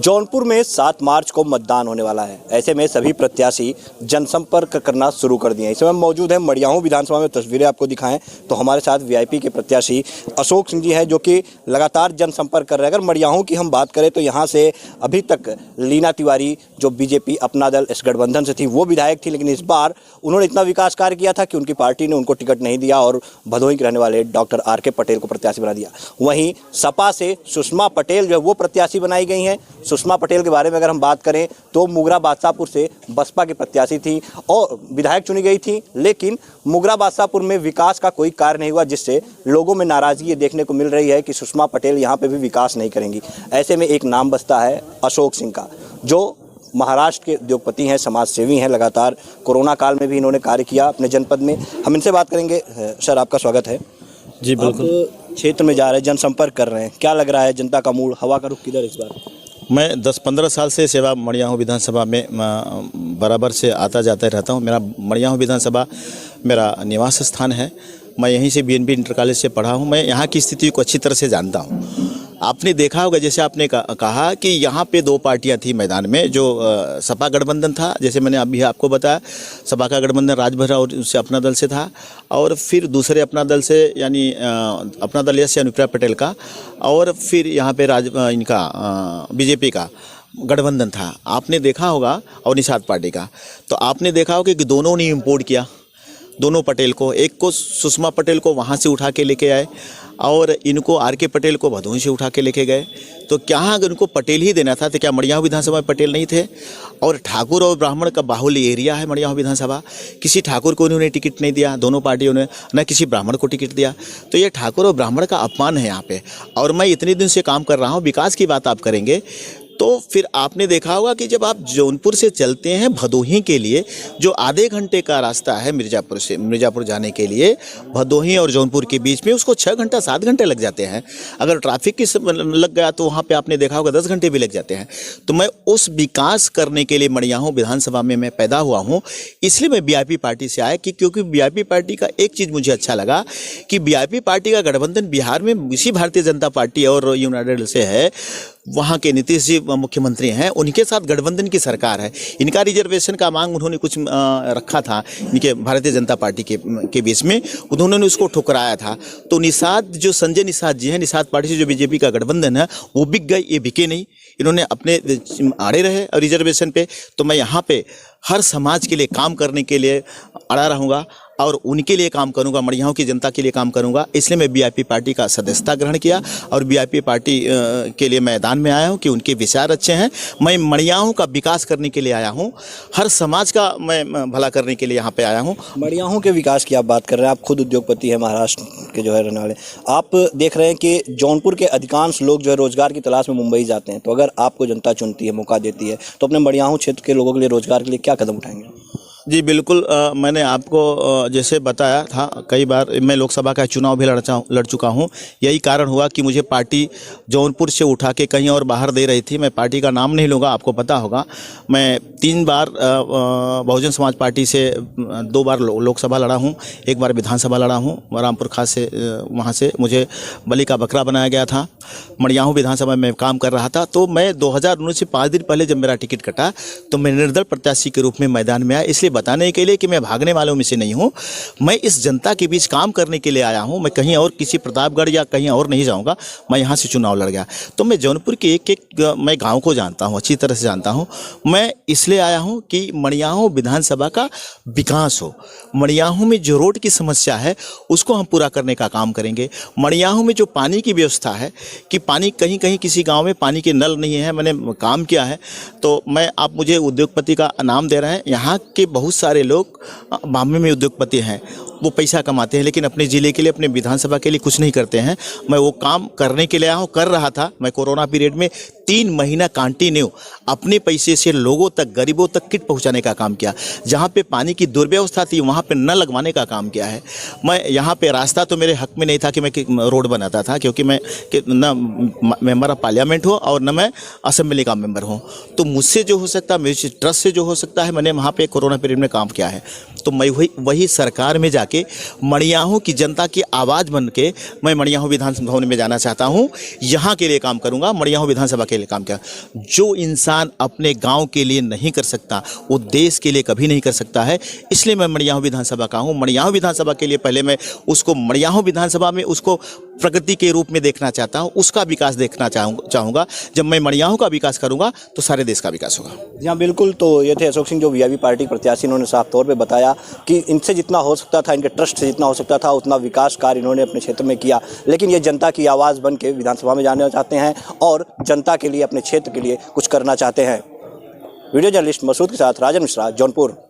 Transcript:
जौनपुर में 7 मार्च को मतदान होने वाला है। ऐसे में सभी प्रत्याशी जनसंपर्क करना शुरू कर दिए हैं। इस समय मौजूद है मड़ियाहूं विधानसभा में। तस्वीरें आपको दिखाएं तो हमारे साथ वीआईपी के प्रत्याशी अशोक सिंह जी हैं, जो कि लगातार जनसंपर्क कर रहे हैं। अगर मड़ियाहूं की हम बात करें तो यहाँ से अभी तक लीना तिवारी, जो बीजेपी अपना दल इस गठबंधन से थी, वो विधायक थी, लेकिन इस बार उन्होंने इतना विकास कार्य किया था कि उनकी पार्टी ने उनको टिकट नहीं दिया और भदोही के रहने वाले डॉक्टर आर.के. पटेल को प्रत्याशी बना दिया। वहीं सपा से सुषमा पटेल जो है वो प्रत्याशी बनाई गई हैं। सुषमा पटेल के बारे में अगर हम बात करें तो मुगरा बादशाहपुर से बसपा की प्रत्याशी थी और विधायक चुनी गई थी, लेकिन मुगरा बादशाहपुर में विकास का कोई कार्य नहीं हुआ, जिससे लोगों में नाराजगी देखने को मिल रही है कि सुषमा पटेल यहाँ पे भी विकास नहीं करेंगी। ऐसे में एक नाम बचता है अशोक सिंह का, जो महाराष्ट्र के उद्योगपति हैं, समाज सेवी हैं। लगातार कोरोना काल में भी इन्होंने कार्य किया अपने जनपद में। हम इनसे बात करेंगे। सर, आपका स्वागत है। जी बिल्कुल। आप क्षेत्र में जा रहे हैं, जनसंपर्क कर रहे हैं, क्या लग रहा है जनता का मूड, हवा का रुख किधर इस बार? मैं 10-15 साल से सेवा मड़ियाहूं विधानसभा में बराबर से आता जाता रहता हूं। मेरा मड़ियाहूं विधानसभा मेरा निवास स्थान है। मैं यहीं से बीएनबी इंटर कॉलेज से पढ़ा हूं। मैं यहाँ की स्थिति को अच्छी तरह से जानता हूं। आपने देखा होगा, जैसे आपने कहा कि यहाँ पे 2 पार्टियां थी मैदान में, जो सपा गठबंधन था, जैसे मैंने अभी आपको बताया, सपा का गठबंधन राजभर और उससे अपना दल से था, और फिर दूसरे अपना दल से यानी अपना दल से अनुप्रिया पटेल का, और फिर यहाँ पे इनका बीजेपी का गठबंधन था। आपने देखा होगा, और निषाद पार्टी का। तो आपने देखा होगा कि दोनों ने इम्पोर्ट किया, दोनों पटेल को, एक को सुषमा पटेल को वहाँ से उठा के लेके आए और इनको आर.के. पटेल को भदोही से उठा के लेके गए। तो क्या अगर उनको पटेल ही देना था तो क्या मड़ियाहूं विधानसभा में पटेल नहीं थे? और ठाकुर और ब्राह्मण का बाहुल्य एरिया है मड़ियाहूं विधानसभा। किसी ठाकुर को उन्होंने टिकट नहीं दिया, दोनों पार्टियों ने, न किसी ब्राह्मण को टिकट दिया। तो ये ठाकुर और ब्राह्मण का अपमान है यहाँ पे। और मैं इतने दिन से काम कर रहा हूँ, विकास की बात आप करेंगे तो फिर आपने देखा होगा कि जब आप जौनपुर से चलते हैं भदोही के लिए, जो आधे घंटे का रास्ता है मिर्ज़ापुर जाने के लिए, भदोही और जौनपुर के बीच में, उसको 6 घंटा 7 घंटे लग जाते हैं। अगर ट्रैफिक की लग गया तो वहाँ पे आपने देखा होगा 10 घंटे भी लग जाते हैं। तो मैं उस विकास करने के लिए मड़ियाहूं विधानसभा में मैं पैदा हुआ हूँ। इसलिए मैं वीआईपी पार्टी से आया कि क्योंकि वीआईपी पार्टी का एक चीज़ मुझे अच्छा लगा कि वीआईपी पार्टी का गठबंधन बिहार में इसी भारतीय जनता पार्टी और यूनाइटेड से है। वहाँ के नीतीश जी मुख्यमंत्री हैं, उनके साथ गठबंधन की सरकार है। इनका रिजर्वेशन का मांग उन्होंने कुछ रखा था इनके भारतीय जनता पार्टी के बीच में, उन्होंने उसको ठुकराया था। तो निषाद, जो संजय निषाद जी हैं, निषाद पार्टी से जो बीजेपी का गठबंधन है, वो बिक गए, ये बिके नहीं। इन्होंने अपने अड़े रहे रिजर्वेशन पे। तो मैं यहाँ पे हर समाज के लिए काम करने के लिए अड़ा रहूँगा और उनके लिए काम करूंगा, मड़ियाहूं की जनता के लिए काम करूंगा। इसलिए मैं वीआईपी पार्टी का सदस्यता ग्रहण किया और वीआईपी पार्टी के लिए मैदान में आया हूं कि उनके विचार अच्छे हैं। मैं मड़ियाहूं का विकास करने के लिए आया हूं, हर समाज का मैं भला करने के लिए यहाँ पे आया हूँ। मड़ियाहूं के विकास की आप बात कर रहे हैं, आप खुद उद्योगपति हैं, महाराष्ट्र के जो है रहने वाले। आप देख रहे हैं कि जौनपुर के अधिकांश लोग जो है रोजगार की तलाश में मुंबई जाते हैं। तो अगर आपको जनता चुनती है, मौका देती है, तो अपने मड़ियाहूं क्षेत्र के लोगों के लिए रोजगार के लिए क्या कदम उठाएंगे? जी बिल्कुल। मैंने आपको जैसे बताया था, कई बार मैं लोकसभा का चुनाव भी लड़ चुका हूं। यही कारण हुआ कि मुझे पार्टी जौनपुर से उठा के कहीं और बाहर दे रही थी। मैं पार्टी का नाम नहीं लूँगा, आपको पता होगा। मैं 3 बार बहुजन समाज पार्टी से 2 बार लोकसभा लड़ा हूं, 1 बार विधानसभा लड़ा हूं। रामपुर खास से वहाँ से मुझे बलि का बकरा बनाया गया था। मड़ियाहूं विधानसभा में काम कर रहा था। तो मैं 2019 से 5 दिन पहले जब मेरा टिकट कटा तो मैं निर्दल प्रत्याशी के रूप में मैदान में आया, इसलिए बताने के लिए कि मैं भागने वालों में से नहीं हूं। मैं इस जनता के बीच काम करने के लिए आया हूं। मैं कहीं और किसी प्रतापगढ़ या कहीं और नहीं जाऊंगा। मैं यहां से चुनाव लड़ गया। तो मैं जौनपुर के एक मैं गांव को जानता हूं, अच्छी तरह से जानता हूं। मैं इसलिए आया हूं कि मड़ियाहूं विधानसभा का विकास हो। मड़ियाहूं में जो रोड की समस्या है उसको हम पूरा करने का काम करेंगे। मड़ियाहूं में जो पानी की व्यवस्था है कि पानी कहीं कहीं किसी गाँव में पानी के नल नहीं है, मैंने काम किया है। तो आप मुझे उद्योगपति का नाम दे रहे हैं। यहाँ के बहुत सारे लोग बॉम्बे में उद्योगपति हैं, वो पैसा कमाते हैं, लेकिन अपने ज़िले के लिए, अपने विधानसभा के लिए कुछ नहीं करते हैं। मैं वो काम करने के लिए आया हूँ, कर रहा था। मैं कोरोना पीरियड में 3 महीना कंटिन्यू अपने पैसे से लोगों तक, गरीबों तक किट पहुँचाने का काम किया। जहाँ पे पानी की दुर्व्यवस्था थी वहाँ पे न लगवाने का काम किया है। मैं यहाँ पे रास्ता तो मेरे हक में नहीं था कि मैं रोड बनाता था, क्योंकि मैं न मेंबर ऑफ पार्लियामेंट हूँ और न मैं असेंबली का मेंबर हूँ। तो मुझसे जो हो सकता है, मेरे ट्रस्ट से जो हो सकता है, मैंने वहाँ पे कोरोना पीरियड में काम किया है। तो मैं वही सरकार में जाके मड़ियाहू की जनता की आवाज़ बन के मैं मड़ियाहू विधानसभा भवन में जाना चाहता हूँ। यहाँ के लिए काम करूँगा, मड़ियाहू विधानसभा के लिए काम किया। जो इंसान अपने गाँव के लिए नहीं कर सकता वो देश के लिए कभी नहीं कर सकता है। इसलिए मैं मड़ियाहू विधानसभा का हूँ। मड़ियाहू विधानसभा के लिए पहले मैं उसको मड़ियाहू विधानसभा में उसको प्रगति के रूप में देखना चाहता हूँ, उसका विकास देखना चाहूँगा। जब मैं मड़ियाहू का विकास करूँगा तो सारे देश का विकास होगा। जी हाँ, बिल्कुल। तो ये थे अशोक सिंह, जो वीआईपी पार्टी प्रत्याशी। इन्होंने साफ तौर पे बताया कि इनसे जितना हो सकता था, इनके ट्रस्ट से जितना हो सकता था, उतना विकास कार्य इन्होंने अपने क्षेत्र में किया। लेकिन ये जनता की आवाज़ बन के विधानसभा में जाना चाहते हैं और जनता के लिए, अपने क्षेत्र के लिए कुछ करना चाहते हैं। वीडियो जर्नलिस्ट मसूद के साथ राजन मिश्रा, जौनपुर।